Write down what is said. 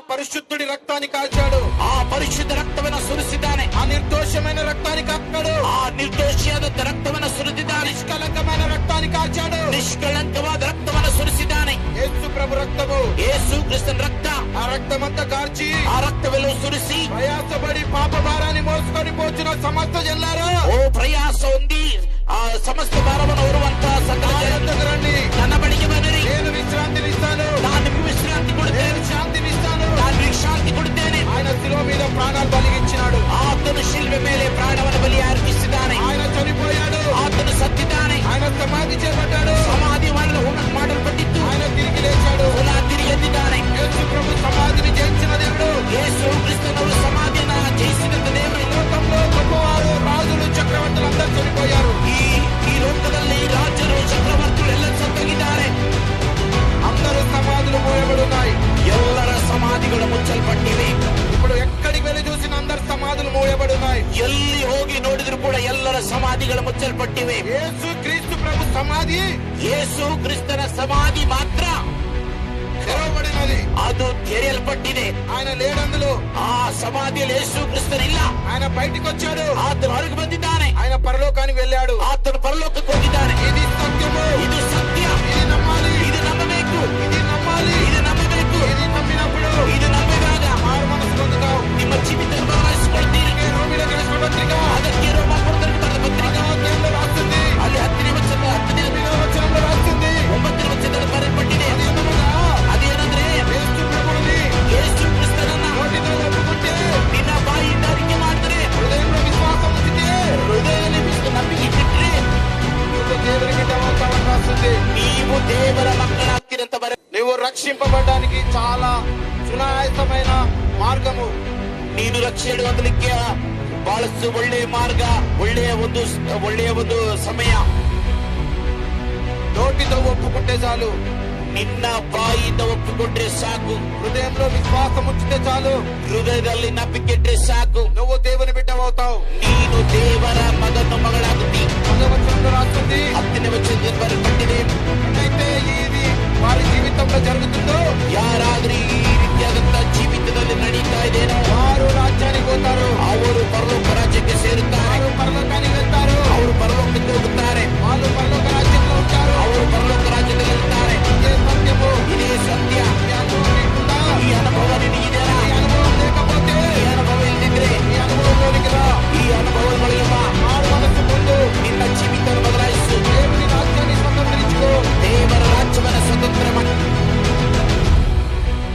ಪರಿಶುದ್ಧುಡಿ ರಕ್ತಾన్ని ಕಾಚಾಡು. ಆ ಪರಿಶುದ್ಧ ರಕ್ತವನ್ನು ಸುರಿಸಿದ್ದಾನೆ. ಆ ನಿರ್ದೋಷమైన రక్తాన్ని కాచాడు. ಆ ನಿರ್ದೋಷಿಯಾದ ರಕ್ತವನ್ನು ಸುರಿದಿದ್ದಾನೆ. నిష్కలంకమైన రక్తాన్ని కాచాడు. నిష్కళంಕವಾದ రక్ತವನ್ನು ಸುರಿಸಿದ್ದಾನೆ. యేసు ప్రభు రక్తము, ಯೇಸು ಕ್ರಿಸ್ತನ ರಕ್ತ, ఆ రక్తమంతా కార్చి ಆ ರಕ್ತವೆಲ್ಲವೂ ಸುರಿಸಿ ప్రయాసపడి పాప భారాన్ని మోసుకొని పోచున్న సమస్త జనులారా, ಓ ಪ್ರಯಾಸ ಹೊಂದಿ ಆ ಸಮಸ್ತ ಭಾರವನ್ನು ಹೊರುವಂತ ಸಕಲ ಜನರು రండి, ನನ್ನ ಬಳಿಗೆ ಬನ್ನಿರಿ. నేను విశ్రాంతినిస్తాను, ನಾನು ನಿಮಗೆ ವಿಶ್ರಾಂತಿ ಕೊಡುತ್ತೇನೆ. నేను శాంతినిస్తాను. ನಾನು ನಿಮಗೆ ಶಾಂತಿ ಕೊಡುತ್ತೇನೆ. ఆయన శిలువ మీద ప్రాణాలు బలిగించినాడు. ಆತನು ಶಿಲ್ವೆ ಮೇಲೆ ಪ್ರಾಣವನ್ನು ಬಲಿ ಅರ್ಪಿಸಿದ್ದಾನೆ. ఆయన చనిపోయాడు, ಆತನು ಸತ್ತಿದ್ದಾನೆ. ఆయన సమాధి చేయబడ్డాడు, ಸಮಾಧಿ ಮಾಡಲ್ಪಟ್ಟಿತ್ತು. ఆయన తిరిగి లేచాడు. ಪುನಃ ತಿರುಗಿ ಎದ್ದಿದ್ದಾನೆ. యేసు ప్రభు సమాధిని జయించిన దేవుడు. ಯೇಸು ಕ್ರಿಸ್ತನವರು ಸಮಾಧಿಯನ್ನ ಜಯಿಸಿದಂತ ದೇವರು. లోకంలో గొప్పవారు, రాజులు, చక్రవర్తులు అందరూ చనిపోయారు. ಈ ಲೋಕದಲ್ಲಿ ರಾಜರು ಚಕ್ರವರ್ತಿಗಳು ಎಲ್ಲ ಸತ್ತೋಗಿದ್ದಾರೆ. అందరూ సమాధులు మోయబడి ఉన్నాయి. ಎಲ್ಲರ ಸಮಾಧಿಗಳು ಮುಚ್ಚಲ್ಪಟ್ಟಿವೆ. ఇప్పుడు ఎక్కడికి వెళ్ళి చూసిన అందరు సమాధులు మోయబడి ఉన్నాయి. ಎಲ್ಲಿ ಹೋಗಿ ನೋಡಿದ್ರು ಕೂಡ ಎಲ್ಲರ ಸಮಾಧಿಗಳು ಮುಚ್ಚಲ್ಪಟ್ಟಿವೆ. యేసు క్రీస్తు ప్రభు సమాధి ಯೇಸು ಕ್ರಿಸ್ತನ ಸಮಾಧಿ ಮಾತ್ರ తెరవబడినది, ಅದು ತೆರೆಯಲ್ಪಟ್ಟಿದೆ. ఆయన లేడందులో. ಆ ಸಮಾಧಿಯಲ್ಲಿ ಯೇಸು ಕ್ರಿಸ್ತನಿಲ್ಲ. ఆయన బయటికి వచ్చాడు, ಆತನು ಹೊರಗೆ ಬಂದಿದ್ದಾನೆ. ఆయన పరలోకానికి వెళ్ళాడు. ಆತನು ಪರಲೋಕಕ್ಕೆ ಹೋಗಿದ್ದಾನೆ. ఇది సత్యము, ಇದು ಸತ್ಯ. ఇది నమ్మాలి, ಇದು ನಂಬಬೇಕು. ఇది నమ్మాలి. ಇದು ನಂಬಬೇಕು. ఇది నమ్మినప్పుడు ಇದು ನಂಬಿದಾಗ మారు మనసు పొందుతావు. ನಿಮ್ಮ ಜೀವಿತ ಬದಲಾಯಿಸಿಕೊಳ್ತೀರಿ. రోమిలకు రాసిన పత్రిక ಅದಕ್ಕೆ ರೋಮಾಪುರದವರಿಗೆ ಬರೆದ ಪತ್ರಿಕೆ అధ్యాయంలో రాస్తుంది, ಅಲ್ಲಿ 10ನೇ ವಚನದಲ್ಲಿ 9వ వచనంలో రాస్తుంది. 9ನೇ ವಚನದಲ್ಲಿ ಬರೆಯಲ್ಪಟ್ಟಿದೆ. అదేమనగా, ಅದೇನಂದ್ರೆ యేసు ప్రభువుని ಯೇಸು ಕ್ರಿಸ್ತನನ್ನ నోటితో ఒప్పుకుంటే, ನಿನ್ನ ಬಾಯಿಂದ ಅರಿಕೆ ಮಾಡಿದ್ರೆ, హృదయంలో విశ్వాసం ఉంచితే ಹೃದಯದಲ್ಲಿ ನಂಬಿಕೆ ಇಟ್ಟಿದ್ರೆ నువ్వు దేవుని బిడ్డ అవుతావని రాస్తుంది. ನೀವು ದೇವರ ಮಕ್ಕಳಾಗ್ತೀರಂತ ಬರೆ. నువ్వు రక్షింపబడడానికి చాలా సునాయాసమైన మార్గము. ನೀನು ರಕ್ಷಣೆ ಹೊಂದಲಿಕ್ಕೆ ಬಹಳಷ್ಟು ಒಳ್ಳೆಯ ಮಾರ್ಗ, ಒಳ್ಳೆಯ ಒಂದು ಸಮಯ. నోటితో ఒప్పుకుంటే చాలు, ನಿನ್ನ ಬಾಯಿಂದ ಒಪ್ಪಿಕೊಂಡ್ರೆ ಸಾಕು. హృదయంలో విశ్వాసం ఉంచితే చాలు, ಹೃದಯದಲ್ಲಿ ನಂಬಿಕೆ ಇಟ್ರೆ ಸಾಕು. నువ్వు దేవుని బిడ్డ అవుతావు. ನೀನು ದೇವರ ಮಗಳಾಗುತ್ತಿ. వచనంలో రాస్తుంది, 10ನೇ ವಚನದಲ್ಲಿ ಬರೆಯಲ್ಪಟ್ಟಿದೆ. అయితే ఇది వారి జీవితంలో జరుగుతుందో ಯಾರಾದ್ರೂ ಈ